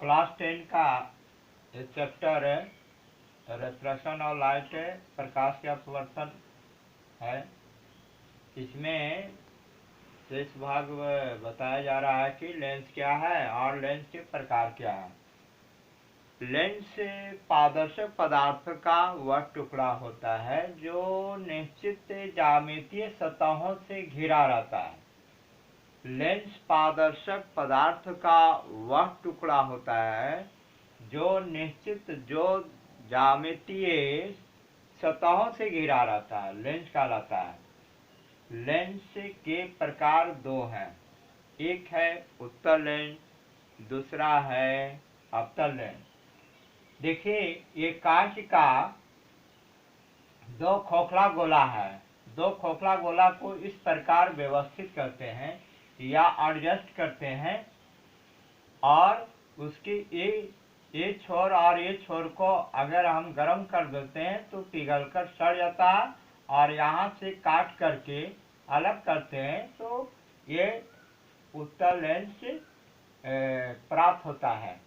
Class 10 का chapter reflection और light प्रकाश के अपवर्तन है। इसमें शेष भाग बताया जा रहा है कि लेंस क्या है और लेंस के प्रकार क्या है। लेंस पारदर्शक पदार्थ का वह टुकड़ा होता है जो निश्चित ज्यामितीय सतहों से घिरा रहता है। लेंस पारदर्शक पदार्थ का वह टुकड़ा होता है जो निश्चित ज्यामितीय सतहों से घिरा रहता है, लेंस कहलाता है। लेंस के प्रकार दो हैं, एक है उत्तल लेंस, दूसरा है अवतल लेंस। देखिए, ये कांच का दो खोखला गोला है। दो खोखला गोला को इस प्रकार व्यवस्थित करते हैं या एडजस्ट करते हैं और उसकी ये छोर और ये छोर को अगर हम गर्म कर देते हैं तो पिघलकर सड़ जाता है और यहाँ से काट करके अलग करते हैं तो ये उत्तल लेंस प्राप्त होता है।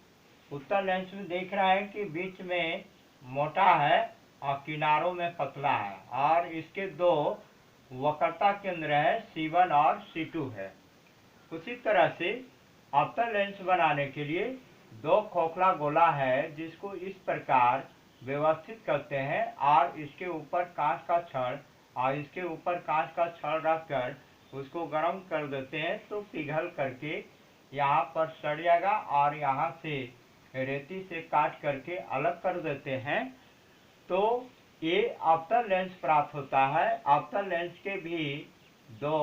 उत्तल लेंस में देख रहे हैं कि बीच में मोटा है और किनारों में पतला है और इसके दो वक्रता केंद्र है, C1 और C2 है। उसी तरह से अवतल लेंस बनाने के लिए दो खोखला गोला है जिसको इस प्रकार व्यवस्थित करते हैं और इसके ऊपर कांच का छड़ और इसके ऊपर कांच का छड़ रखकर उसको गर्म कर देते हैं तो पिघल करके यहाँ पर सड़ जाएगा और यहाँ से रेती से काट करके अलग कर देते हैं तो ये अवतल लेंस प्राप्त होता है। अवतल लेंस के भी दो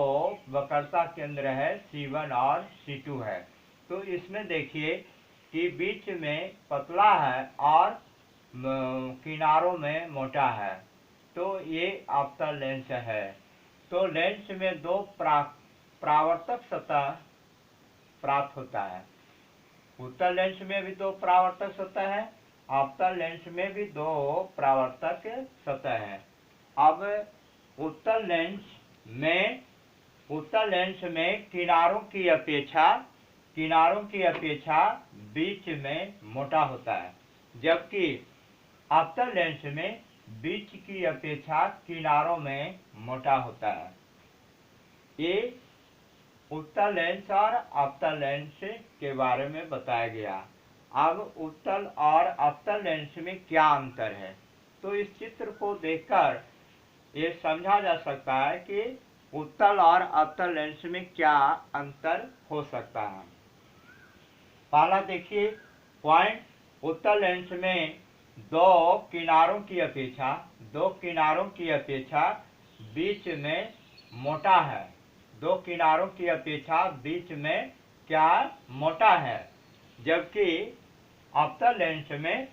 वक्रता केंद्र है, C1 और C2 है। तो इसमें देखिए कि बीच में पतला है और किनारों में मोटा है, तो ये अवतल लेंस है। तो लेंस में दो परावर्तक सतह प्राप्त होता है। उत्तल लेंस में भी दो परावर्तक सतह है, अवतल लेंस में भी दो परावर्तक सतह है। अब उत्तल लेंस में किनारों की अपेक्षा बीच में मोटा होता है, जबकि अवतल लेंस में बीच की अपेक्षा किनारों में मोटा होता है। ये उत्तल लेंस और अवतल लेंस के बारे में बताया गया। अब उत्तल और अवतल लेंस में क्या अंतर है, तो इस चित्र को देखकर ये समझा जा सकता है कि उत्तल और अवतल लेंस में क्या अंतर हो सकता है। पहला देखिए पॉइंट, उत्तल लेंस में दो किनारों की अपेक्षा बीच में मोटा है। दो किनारों की अपेक्षा बीच में क्या मोटा है, जबकि अवतल लेंस में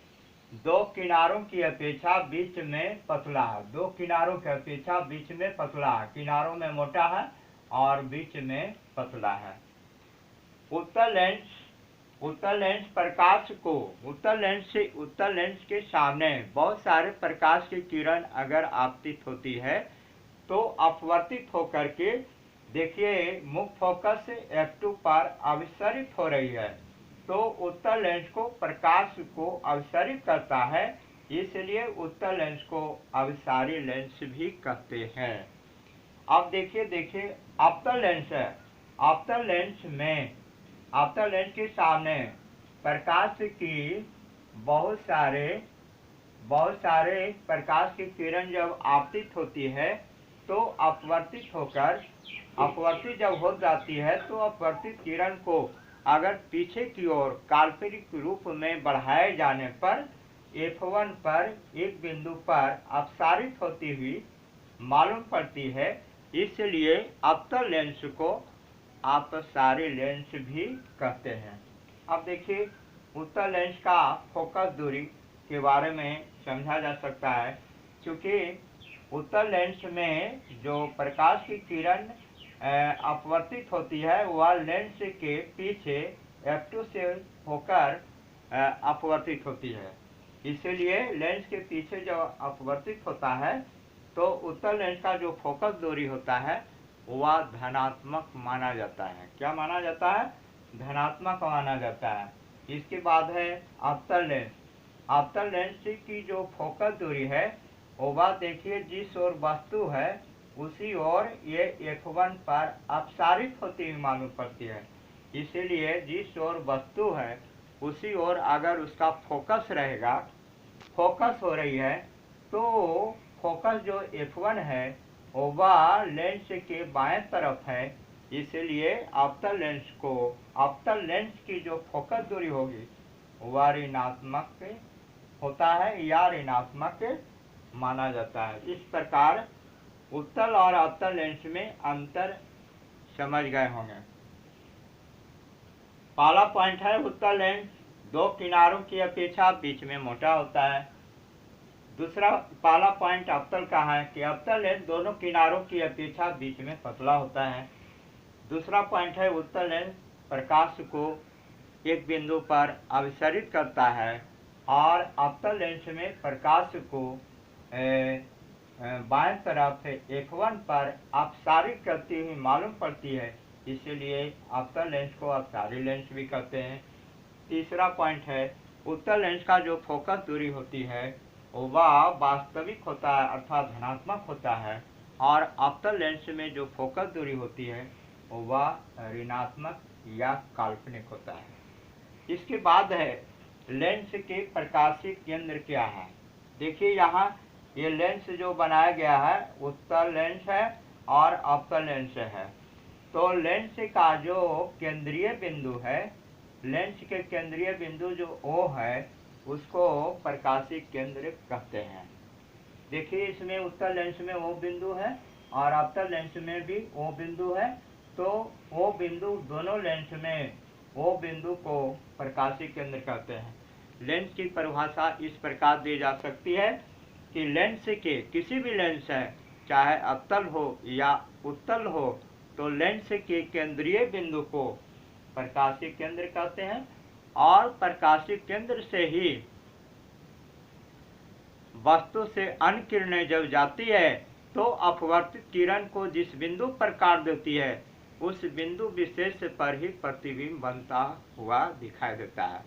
दो किनारों की अपेक्षा बीच में पतला है। दो किनारों की अपेक्षा बीच में पतला है, किनारों में मोटा है और बीच में पतला है। उत्तल लेंस प्रकाश को उत्तल लेंस के सामने बहुत सारे प्रकाश की किरण अगर आपतित होती है तो अपवर्तित होकर के देखिए मुख्य फोकस F2 पर अभिसरित हो रही है, तो उत्तल लेंस को प्रकाश को अभिसरित करता है, इसलिए उत्तल लेंस को अभिसारी लेंस भी कहते हैं। अब देखिए अवतल लेंस है। अवतल लेंस के सामने प्रकाश की बहुत सारे प्रकाश की किरण जब आपतित होती है तो अपवर्तित जब हो जाती है तो अपवर्तित किरण को अगर पीछे की ओर काल्पनिक रूप में बढ़ाए जाने पर F1 पर एक बिंदु पर अपसारित होती हुई मालूम पड़ती है, इसलिए अवतल लेंस को अपसारी लेंस भी कहते हैं। अब देखिए उत्तल लेंस का फोकस दूरी के बारे में समझा जा सकता है, क्योंकि उत्तल लेंस में जो प्रकाश की किरण अपवर्तित होती है वह लेंस के पीछे F2 से होकर अपवर्तित होती है, इसलिए लेंस के पीछे जब अपवर्तित होता है तो उत्तल लेंस का जो फोकस दूरी होता है वह धनात्मक माना जाता है। क्या माना जाता है? धनात्मक माना जाता है। इसके बाद है अवतल लेंस। अवतल लेंस की जो फोकस दूरी है वो देखिए जिस ओर वस्तु है उसी ओर ये f1 पर अपसारित होती हुई मालूम पड़ती है। इसीलिए जिस ओर वस्तु है उसी ओर अगर उसका फोकस रहेगा, फोकस हो रही है, तो फोकस जो f1 है वह लेंस के बाएं तरफ है। इसलिए अवतल लेंस की जो फोकस दूरी होगी वह ऋणात्मक होता है या ऋणात्मक माना जाता है। इस प्रकार उत्तल और अवतल लेंस में अंतर समझ गए होंगे। पहला पॉइंट है उत्तल लेंस दो किनारों की अपेक्षा बीच में मोटा होता है। दूसरा पहला पॉइंट अवतल का है कि अवतल लेंस दोनों किनारों की अपेक्षा बीच में पतला होता है। दूसरा पॉइंट है उत्तल लेंस प्रकाश को एक बिंदु पर अभिसरित करता है और अवतल लेंस में प्रकाश को बाएं तरफ f1 पर अपसारित करती हुई मालूम पड़ती है। इसीलिए अवतल लेंस को अपसारी लेंस भी कहते हैं। तीसरा पॉइंट है उत्तल लेंस का जो फोकस दूरी होती है वह वास्तविक होता है अर्थात धनात्मक होता है, और अवतल लेंस में जो फोकस दूरी होती है वह ऋणात्मक या काल्पनिक होता है। इसके बाद है लेंस के प्रकाशीय केंद्र क्या है। देखिए यहाँ ये लेंस जो बनाया गया है उत्तल लेंस है और अवतल लेंस है। तो लेंस का जो केंद्रीय बिंदु है, लेंस के केंद्रीय बिंदु जो O है उसको प्रकाशीय केंद्र कहते हैं। देखिए इसमें उत्तल लेंस में O बिंदु है और अवतल लेंस में भी O बिंदु है। तो O बिंदु दोनों लेंस में O बिंदु को प्रकाशीय केंद्र कहते हैं। लेंस की परिभाषा इस प्रकार दी जा सकती है कि लेंस के किसी भी लेंस है चाहे अवतल हो या उत्तल हो, तो लेंस के केंद्रीय बिंदु को प्रकाशीय केंद्र कहते हैं और प्रकाशीय केंद्र से ही वस्तु से अन्य किरणें जब जाती है तो अपवर्तित किरण को जिस बिंदु पर काट देती है उस बिंदु विशेष पर ही प्रतिबिंब बनता हुआ दिखाई देता है।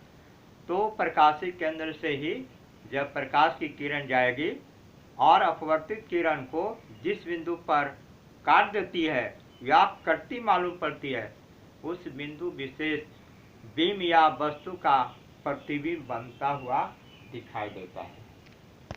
तो प्रकाशीय केंद्र से ही जब प्रकाश की किरण जाएगी और अपवर्तित किरण को जिस बिंदु पर काट देती है या कटती मालूम पड़ती है उस बिंदु विशेष बीम या वस्तु का प्रतिबिंब बनता हुआ दिखाई देता है।